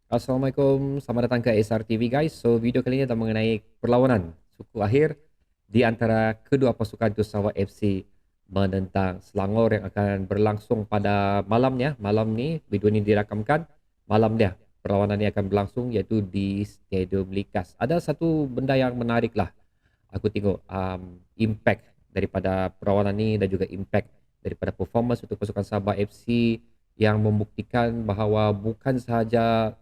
Assalamualaikum, selamat datang ke SRTV guys. So video kali ini adalah mengenai perlawanan suku akhir di antara kedua pasukan itu Sabah FC menentang Selangor yang akan berlangsung pada malamnya. Malam ni video ini dirakamkan. Malam dia perlawanan ini akan berlangsung iaitu di Stadium Likas. Ada satu benda yang menarik lah. Aku tengok impact daripada perlawanan ni dan juga impact daripada performance untuk pasukan Sabah FC yang membuktikan bahawa bukan sahaja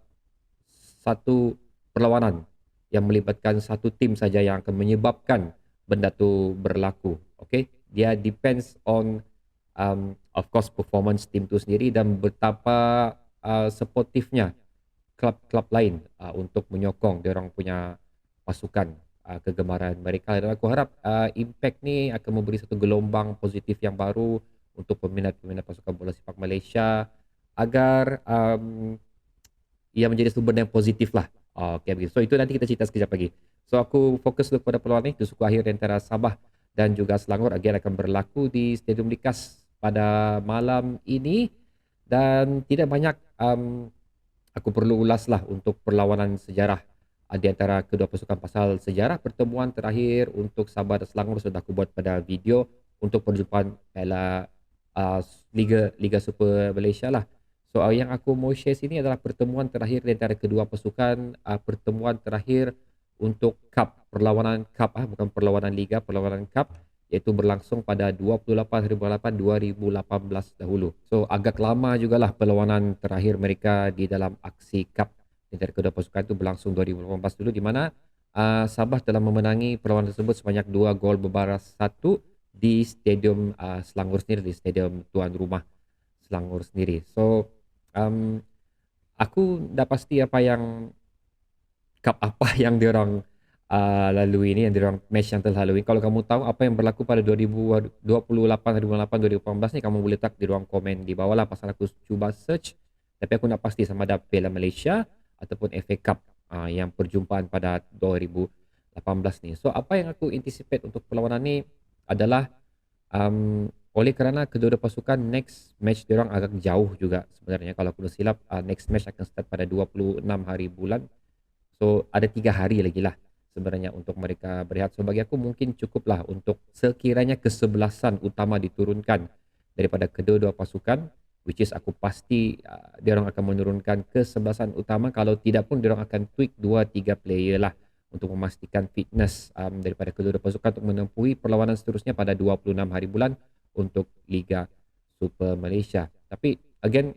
satu perlawanan yang melibatkan satu tim saja yang akan menyebabkan benda tu berlaku. Okay, dia depends on of course performance tim tu sendiri dan betapa supportifnya klub-klub lain untuk menyokong dia orang punya pasukan kegemaran mereka. Dan aku harap impact ni akan memberi satu gelombang positif yang baru untuk peminat-peminat pasukan bola sepak Malaysia agar ia menjadi sumber yang positif lah. Okay, begitu. So itu nanti kita cerita sekejap lagi. So aku fokus dulu pada peluang ni. Itu suku akhir antara Sabah dan juga Selangor akan berlaku di Stadium Likas pada malam ini. Dan tidak banyak aku perlu ulas lah untuk perlawanan sejarah di antara kedua pasukan. Pasal sejarah pertemuan terakhir untuk Sabah dan Selangor sudah aku buat pada video untuk perjumpaan Piala uh, Liga Super Malaysia lah. So yang aku mau share sini adalah pertemuan terakhir di antara kedua pasukan, pertemuan terakhir untuk cup, perlawanan cup bukan perlawanan liga, perlawanan cup, iaitu berlangsung pada 28/8/2018 dahulu. So agak lama jugalah perlawanan terakhir mereka di dalam aksi cup di antara kedua pasukan itu berlangsung 2018 dulu, di mana Sabah telah memenangi perlawanan tersebut sebanyak 2 gol berbalas 1 di stadium Selangor sendiri, di stadium tuan rumah Selangor sendiri. So um, aku dah pasti apa yang cup apa yang diorang lalui ini, yang diorang match yang telah lalui. Kalau kamu tahu apa yang berlaku pada 2028, 2008, 2018 ni, kamu boleh tak di ruang komen di bawah lah, pasal aku cuba search. Tapi aku nak pasti sama ada Piala Malaysia ataupun FA Cup yang perjumpaan pada 2018 ni. So apa yang aku anticipate untuk perlawanan ni adalah oleh kerana kedua-dua pasukan next match diorang agak jauh juga sebenarnya. Kalau aku tak silap, next match akan start pada 26 hari bulan. So ada 3 hari lagi lah sebenarnya untuk mereka berehat. So bagi aku mungkin cukuplah untuk sekiranya kesebelasan utama diturunkan daripada kedua-dua pasukan, which is aku pasti diorang akan menurunkan kesebelasan utama. Kalau tidak pun diorang akan tweak 2-3 player lah untuk memastikan fitness daripada kedua-dua pasukan untuk menempuhi perlawanan seterusnya pada 26 hari bulan untuk Liga Super Malaysia. Tapi again,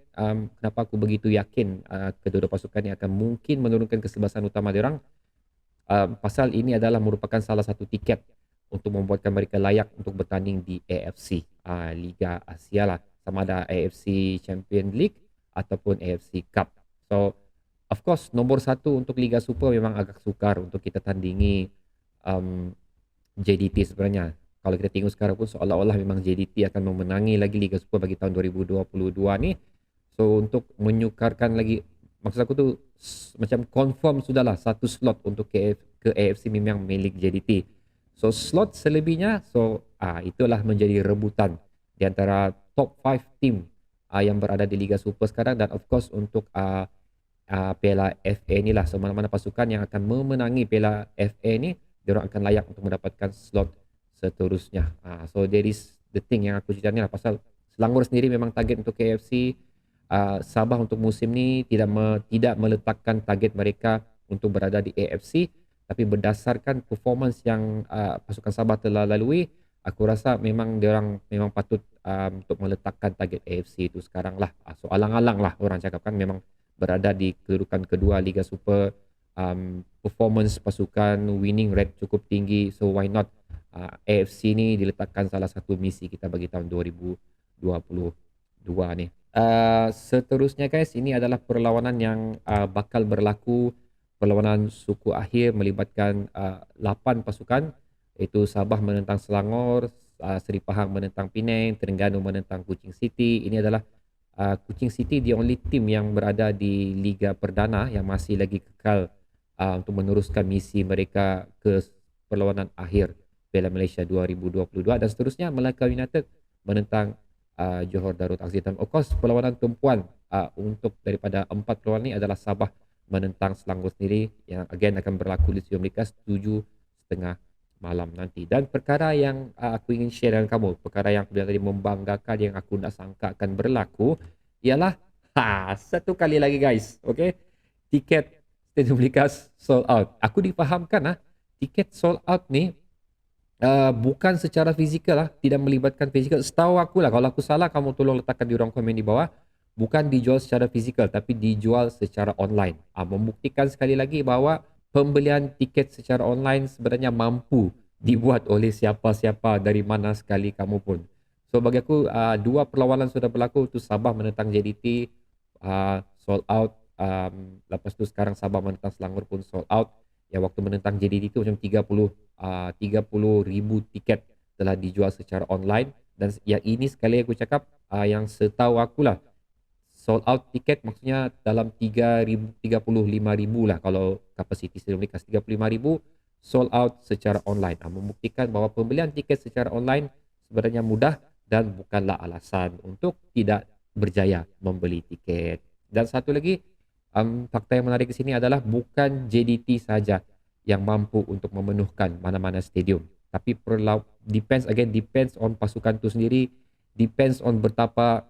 kenapa aku begitu yakin kedua-dua pasukan ini akan mungkin menurunkan kesebelasan utama diorang? Pasal ini adalah merupakan salah satu tiket untuk membuatkan mereka layak untuk bertanding di AFC, Liga Asia lah, sama ada AFC Champion League ataupun AFC Cup. So of course nombor satu untuk Liga Super memang agak sukar untuk kita tandingi JDT sebenarnya. Kalau kita tengok sekarang pun seolah-olah memang JDT akan memenangi lagi Liga Super bagi tahun 2022 ni. So untuk menyukarkan lagi, maksud aku tu macam confirm sudahlah satu slot untuk ke AFC memang milik JDT. So slot selebihnya, so itulah menjadi rebutan di antara top 5 team yang berada di Liga Super sekarang. Dan of course untuk Piala FA ni lah, so mana-mana pasukan yang akan memenangi Piala FA ni, diorang akan layak untuk mendapatkan slot seterusnya. So that is the thing yang aku cerita ni lah. Pasal Selangor sendiri memang target untuk KFC. Sabah untuk musim ni tidak meletakkan target mereka untuk berada di AFC, tapi berdasarkan performance yang pasukan Sabah telah lalui, aku rasa memang diorang memang patut untuk meletakkan target AFC itu sekarang lah. So alang-alang lah orang cakap kan, memang berada di kedudukan kedua Liga Super, performance pasukan winning rate cukup tinggi, so why not AFC ni diletakkan salah satu misi kita bagi tahun 2022 ni. Seterusnya guys, ini adalah perlawanan yang bakal berlaku, perlawanan suku akhir melibatkan 8 pasukan, iaitu Sabah menentang Selangor, Seri Pahang menentang Penang, Terengganu menentang Kuching City. Ini adalah Kuching City the only team yang berada di Liga Perdana yang masih lagi kekal untuk meneruskan misi mereka ke perlawanan akhir Piala Malaysia 2022. Dan seterusnya Melaka United menentang Johor Darul Ta'zim. Of course perlawanan tumpuan untuk daripada 4 perlawanan ini adalah Sabah menentang Selangor sendiri yang again akan berlaku di Studio Melika 7:30 malam nanti. Dan perkara yang aku ingin share dengan kamu, perkara yang aku bilang tadi membanggakan yang aku tak sangka akan berlaku ialah satu kali lagi guys, okay? Tiket Stadium Melika sold out. Aku difahamkan tiket sold out ni bukan secara fizikal tidak melibatkan fizikal. Setahu aku lah, kalau aku salah kamu tolong letakkan di ruang komen di bawah. Bukan dijual secara fizikal tapi dijual secara online. Membuktikan sekali lagi bahawa pembelian tiket secara online sebenarnya mampu dibuat oleh siapa-siapa dari mana sekali kamu pun. So bagi aku dua perlawanan sudah berlaku tu Sabah menentang JDT sold out. Lepas tu sekarang Sabah menentang Selangor pun sold out. Yang waktu menentang JDT tu macam 30,000 tiket telah dijual secara online. Dan yang ini sekali aku cakap yang setahu aku lah sold out tiket maksudnya dalam 35,000 lah kalau kapasiti Stadium Melika 35,000 sold out secara online. Membuktikan bahawa pembelian tiket secara online sebenarnya mudah dan bukanlah alasan untuk tidak berjaya membeli tiket. Dan satu lagi fakta yang menarik di sini adalah bukan JDT saja yang mampu untuk memenuhkan mana-mana stadium. Tapi depends on pasukan tu sendiri, depends on betapa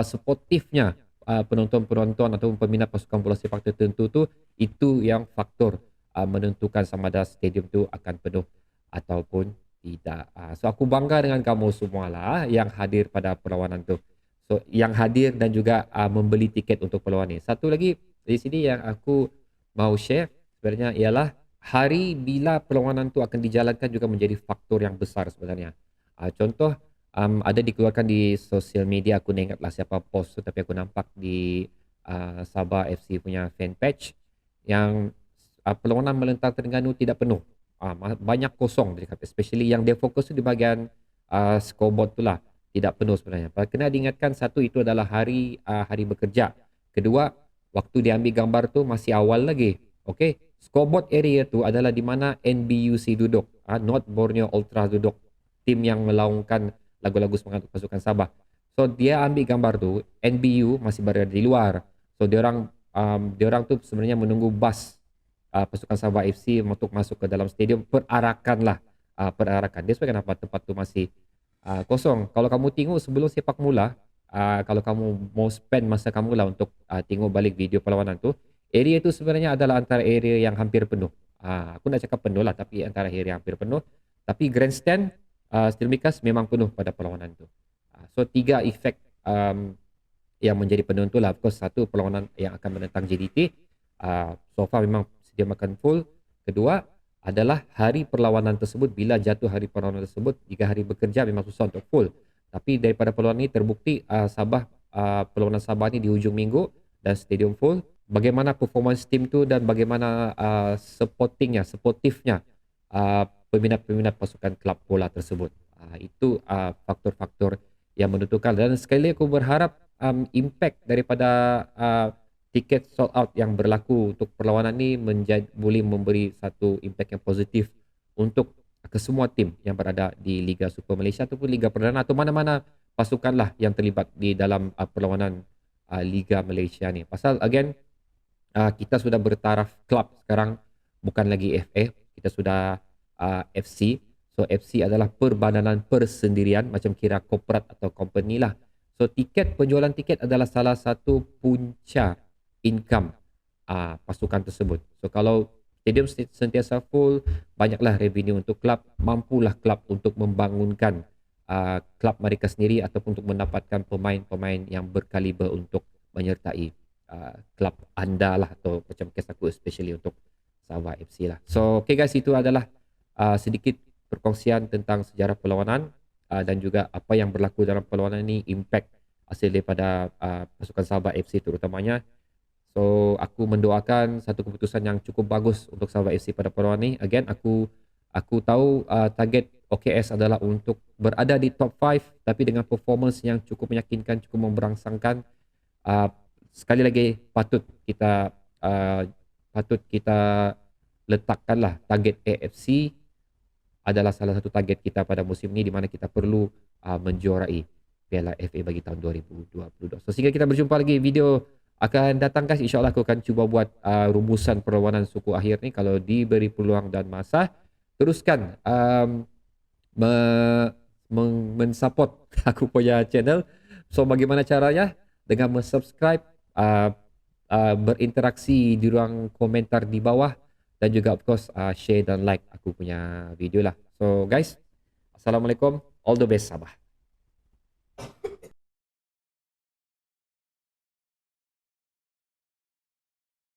sportifnya penonton-penonton ataupun peminat pasukan bola sepak tertentu tu, itu yang faktor menentukan sama ada stadium tu akan penuh ataupun tidak. So aku bangga dengan kamu semualah yang hadir pada perlawanan tu. So yang hadir dan juga membeli tiket untuk perlawanan ni. Satu lagi di sini yang aku mau share sebenarnya ialah hari bila perlawanan tu akan dijalankan juga menjadi faktor yang besar sebenarnya. Contoh ada dikeluarkan di sosial media, aku tak ingatlah siapa post tu tapi aku nampak di Sabah FC punya fan page yang perlawanan melentang Terengganu tidak penuh. Banyak kosong dekat, especially yang dia fokus tu di bahagian scoreboard tu lah, tidak penuh sebenarnya. Kena diingatkan satu itu adalah hari bekerja. Kedua, waktu dia ambil gambar tu masih awal lagi. Okay, scoreboard area tu adalah di mana NBUC duduk, North Borneo Ultras duduk, tim yang melaungkan lagu-lagu semangat pasukan Sabah. So dia ambil gambar tu, NBU masih berada di luar. So diorang tu sebenarnya menunggu bas pasukan Sabah FC untuk masuk ke dalam stadium, perarakan lah. Perarakan. Dia sebab kenapa tempat tu masih kosong. Kalau kamu tengok sebelum sepak mula, kalau kamu mau spend masa kamu lah untuk tengok balik video perlawanan tu, area tu sebenarnya adalah antara area yang hampir penuh. Aku nak cakap penuh lah, tapi antara area yang hampir penuh. Tapi grandstand Stadium Melika memang penuh pada perlawanan tu. So tiga efek yang menjadi penentu lah. Of course satu perlawanan yang akan menentang JDT. So far memang sedia makan full. Kedua adalah hari perlawanan tersebut, bila jatuh hari perlawanan tersebut, jika hari bekerja memang susah untuk full. Tapi daripada perlawanan ini terbukti perlawanan Sabah ni di hujung minggu dan stadium full. Bagaimana performance tim tu dan bagaimana sportifnya peminat-peminat pasukan kelab bola tersebut. Itu faktor-faktor yang menentukan. Dan sekali lagi aku berharap impact daripada tiket sold out yang berlaku untuk perlawanan ni boleh memberi satu impact yang positif untuk ke semua tim yang berada di Liga Super Malaysia ataupun Liga Perdana atau mana-mana pasukan lah yang terlibat di dalam perlawanan Liga Malaysia ni. Pasal again kita sudah bertaraf klub sekarang, bukan lagi FA, kita sudah FC. So FC adalah perbadanan persendirian, macam kira korporat atau company lah. So penjualan tiket adalah salah satu punca income pasukan tersebut. So kalau stadium sentiasa full, banyaklah revenue untuk klub, mampulah klub untuk membangunkan klub mereka sendiri ataupun untuk mendapatkan pemain-pemain yang berkaliber untuk menyertai klub anda lah, atau macam kes aku especially untuk Sabah FC lah. So okay guys, itu adalah sedikit perkongsian tentang sejarah perlawanan dan juga apa yang berlaku dalam perlawanan ini, impact hasil daripada pasukan Sabah FC terutamanya. So aku mendoakan satu keputusan yang cukup bagus untuk Sabah FC pada perlawanan ini. Again, aku tahu target OKS adalah untuk berada di top 5, tapi dengan performance yang cukup meyakinkan, cukup memberangsangkan. Sekali lagi patut kita letakkanlah target AFC adalah salah satu target kita pada musim ini, di mana kita perlu menjuarai Piala FA bagi tahun 2022. So sehingga kita berjumpa lagi video akan datang guys, insyaAllah aku akan cuba buat rumusan perlawanan suku akhir ni kalau diberi peluang dan masa. Teruskan me- mensupport aku punya channel. So bagaimana caranya? Dengan subscribe, berinteraksi di ruang komentar di bawah dan juga of course share dan like aku punya video lah. So guys, Assalamualaikum, all the best, Sabah.